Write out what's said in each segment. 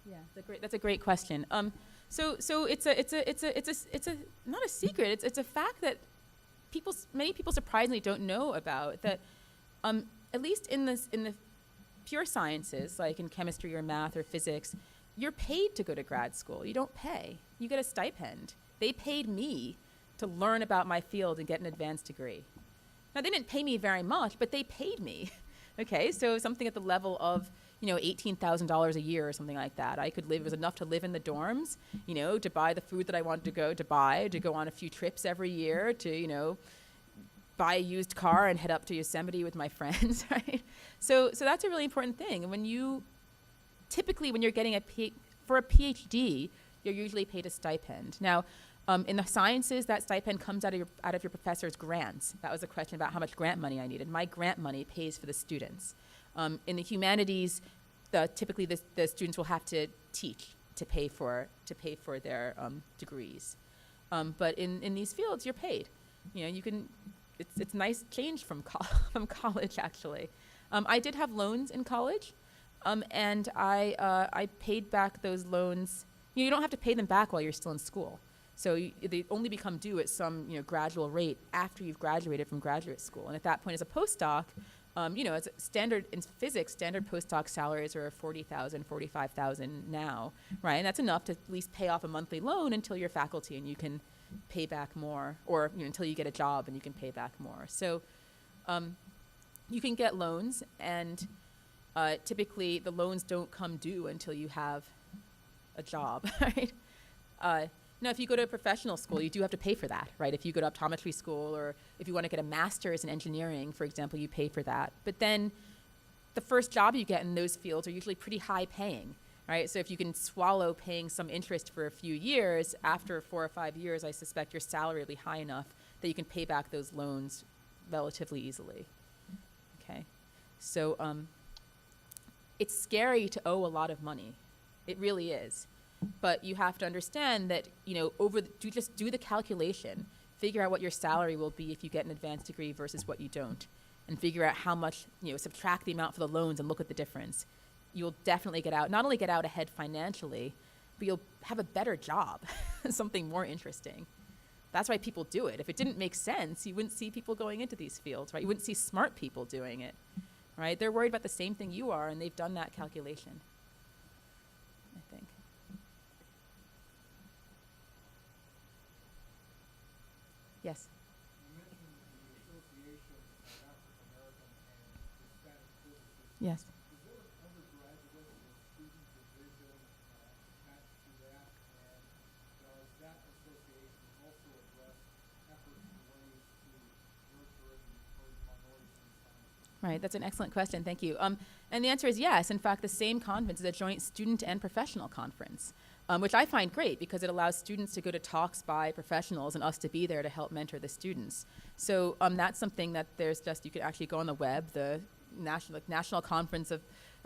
Yeah, that's a great question. So it's a not a secret. It's a fact that many people surprisingly don't know about that. At least in the pure sciences, like in chemistry or math or physics, you're paid to go to grad school. You don't pay. You get a stipend. They paid me to learn about my field and get an advanced degree. Now, they didn't pay me very much, but they paid me. Okay, so something at the level of, $18,000 a year or something like that. I could live, it was enough to live in the dorms, to buy the food that I wanted to go on a few trips every year, to, buy a used car and head up to Yosemite with my friends, right? So that's a really important thing. And when you're getting for a PhD, you're usually paid a stipend. Now, in the sciences, that stipend comes out of your professor's grants. That was a question about how much grant money I needed. My grant money pays for the students. In the humanities, typically the students will have to teach to pay for their degrees. But in these fields, you're paid. You can. It's nice change from college, actually. I did have loans in college, and I paid back those loans. You don't have to pay them back while you're still in school. So they only become due at some gradual rate after you've graduated from graduate school. And at that point, as a postdoc, as a standard in physics, standard postdoc salaries are $40,000, $45,000 now, right? And that's enough to at least pay off a monthly loan until you're faculty and you can pay back more, or until you get a job and you can pay back more. So you can get loans, and typically the loans don't come due until you have a job, right? Now, if you go to a professional school, you do have to pay for that, right? If you go to optometry school, or if you want to get a master's in engineering, for example, you pay for that. But then the first job you get in those fields are usually pretty high paying, right? So if you can swallow paying some interest for a few years, after 4 or 5 years, I suspect your salary will be high enough that you can pay back those loans relatively easily, okay? So it's scary to owe a lot of money. It really is. But you have to understand that, just do the calculation, figure out what your salary will be if you get an advanced degree versus what you don't, and figure out how much, subtract the amount for the loans and look at the difference. You'll definitely not only get out ahead financially, but you'll have a better job, something more interesting. That's why people do it. If it didn't make sense, you wouldn't see people going into these fields, right? You wouldn't see smart people doing it, right? They're worried about the same thing you are, and they've done that calculation, I think. Yes. You mentioned the Association of African American and Hispanic Physicists. Yes. Is there an undergraduate or student division attached to that? And does that association also address efforts and ways to nurture and encourage minorities in science? Right, that's an excellent question, thank you. And the answer is yes. In fact, the same conference is a joint student and professional conference, which I find great because it allows students to go to talks by professionals and us to be there to help mentor the students. So that's something that you could actually go on the web, the National Conference of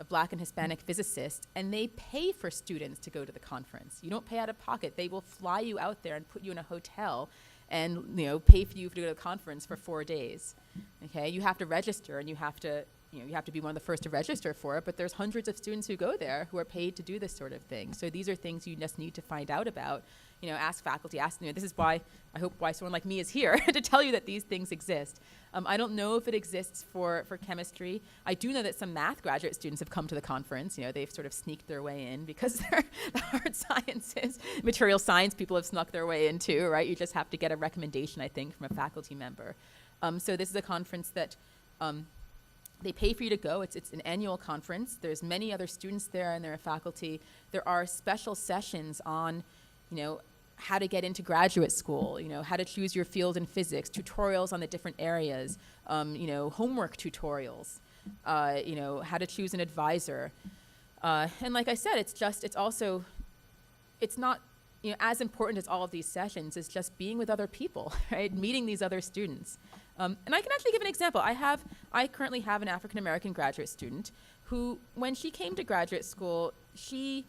Black and Hispanic Physicists, and they pay for students to go to the conference. You don't pay out of pocket. They will fly you out there and put you in a hotel and pay for you to go to the conference for 4 days. Okay, you have to register, and you have to be one of the first to register for it, but there's hundreds of students who go there who are paid to do this sort of thing. So these are things you just need to find out about. Ask faculty, this is why someone like me is here, to tell you that these things exist. I don't know if it exists for chemistry. I do know that some math graduate students have come to the conference. They've sort of sneaked their way in because they're the hard sciences. Material science people have snuck their way into, right? You just have to get a recommendation, I think, from a faculty member. So this is a conference that they pay for you to go. It's an annual conference. There's many other students there, and there are faculty. There are special sessions on, how to get into graduate school, how to choose your field in physics, tutorials on the different areas, homework tutorials, how to choose an advisor. And like I said, it's not, as important as all of these sessions is just being with other people, right? Meeting these other students. And I can actually give an example. I currently have an African American graduate student who, when she came to graduate school, she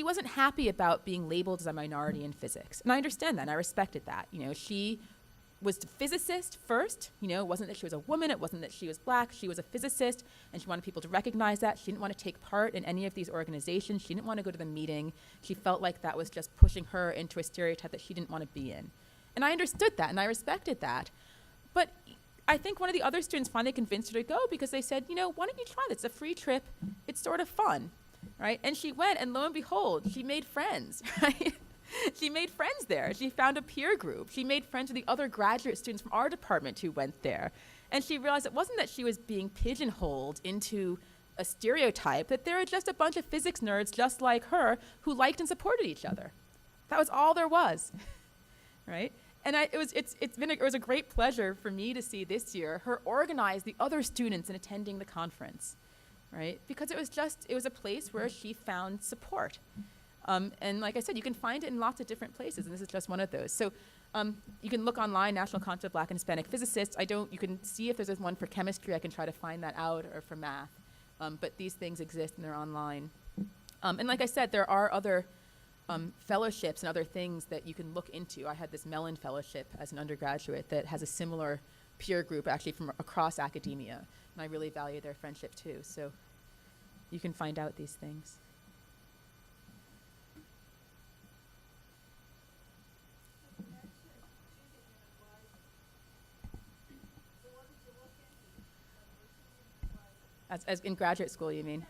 wasn't happy about being labeled as a minority in physics. And I understand that, and I respected that. She was a physicist first. You know, it wasn't that she was a woman, it wasn't that she was black, she was a physicist, and she wanted people to recognize that. She didn't want to take part in any of these organizations. She didn't want to go to the meeting. She felt like that was just pushing her into a stereotype that she didn't want to be in. And I understood that, and I respected that. But I think one of the other students finally convinced her to go because they said, you know, why don't you try this? It's a free trip. It's sort of fun, right? And she went, and lo and behold, she made friends, right? She made friends there. She found a peer group. She made friends with the other graduate students from our department who went there. And she realized it wasn't that she was being pigeonholed into a stereotype, that there were just a bunch of physics nerds just like her who liked and supported each other. That was all there was, right? And it was a great pleasure for me to see this year her organize the other students in attending the conference, right? Because it was a place where she found support. And like I said, you can find it in lots of different places, and this is just one of those. So you can look online, National Conference of Black and Hispanic Physicists. You can see if there's one for chemistry. I can try to find that out, or for math. But these things exist, and they're online. And like I said, there are other fellowships and other things that you can look into. I had this Mellon Fellowship as an undergraduate that has a similar peer group, actually from across academia. And I really value their friendship, too. So you can find out these things. As in graduate school, you mean?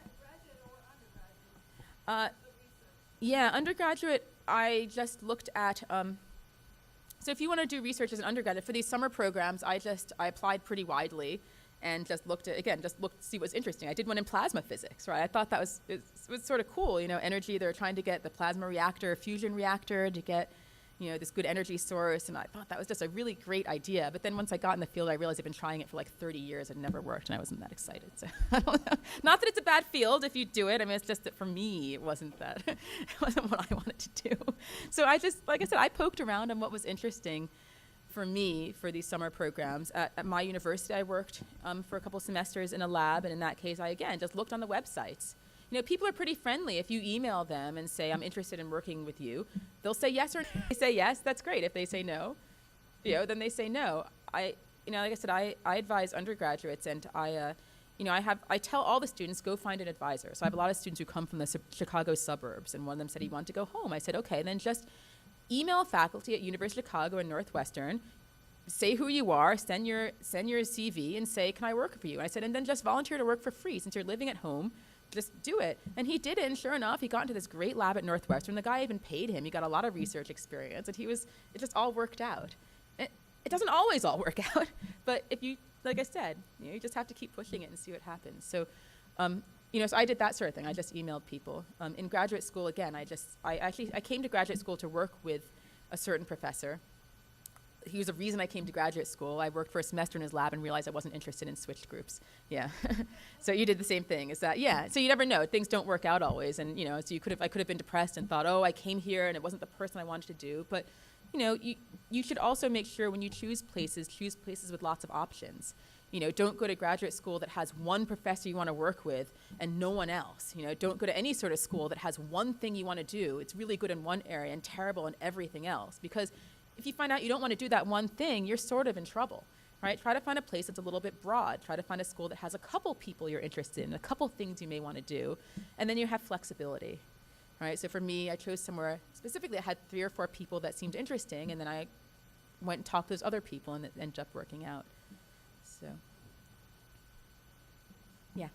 Yeah, undergraduate, I just looked at, so if you want to do research as an undergraduate, for these summer programs, I applied pretty widely and just looked at, to see what's interesting. I did one in plasma physics, right? I thought that was sort of cool, you know, energy. They're trying to get the plasma reactor, fusion reactor to get, you know, this good energy source, and I thought that was just a really great idea. But then once I got in the field, I realized I've been trying it for like 30 years and it never worked, and I wasn't that excited. So I don't know. Not that it's a bad field if you do it. I mean, it's just that for me, it wasn't what I wanted to do. So I just, like I said, I poked around on what was interesting for me for these summer programs. At my university, I worked for a couple semesters in a lab, and in that case, I, again, just looked on the websites. You know, people are pretty friendly. If you email them and say, I'm interested in working with you, they'll say yes or no. If they say yes, that's great. If they say no, you know, then they say no. Like I said, I advise undergraduates, and I tell all the students, go find an advisor. So I have a lot of students who come from the Chicago suburbs, and one of them said he wanted to go home. I said, okay, then just email faculty at University of Chicago and Northwestern, say who you are, send your CV, and say, can I work for you? And I said, and then just volunteer to work for free. Since you're living at home, just do it. And he did it, and sure enough, he got into this great lab at Northwestern. The guy even paid him. He got a lot of research experience, and it just all worked out. It doesn't always all work out, but if you, like I said, you just have to keep pushing it and see what happens. So, so I did that sort of thing. I just emailed people. In graduate school, again, I came to graduate school to work with a certain professor. He was the reason I came to graduate school. I worked for a semester in his lab and realized I wasn't interested in switched groups. Yeah. So you did the same thing. So you never know. Things don't work out always. And, so I could have been depressed and thought, oh, I came here and it wasn't the person I wanted to do. But, you should also make sure when you choose places with lots of options. Don't go to graduate school that has one professor you want to work with and no one else. Don't go to any sort of school that has one thing you want to do. It's really good in one area and terrible in everything else. Because if you find out you don't want to do that one thing, you're sort of in trouble, right? Try to find a place that's a little bit broad. Try to find a school that has a couple people you're interested in, a couple things you may want to do, and then you have flexibility, right? So for me, I chose somewhere specifically that had 3 or 4 people that seemed interesting, and then I went and talked to those other people, and it ended up working out. So, yeah.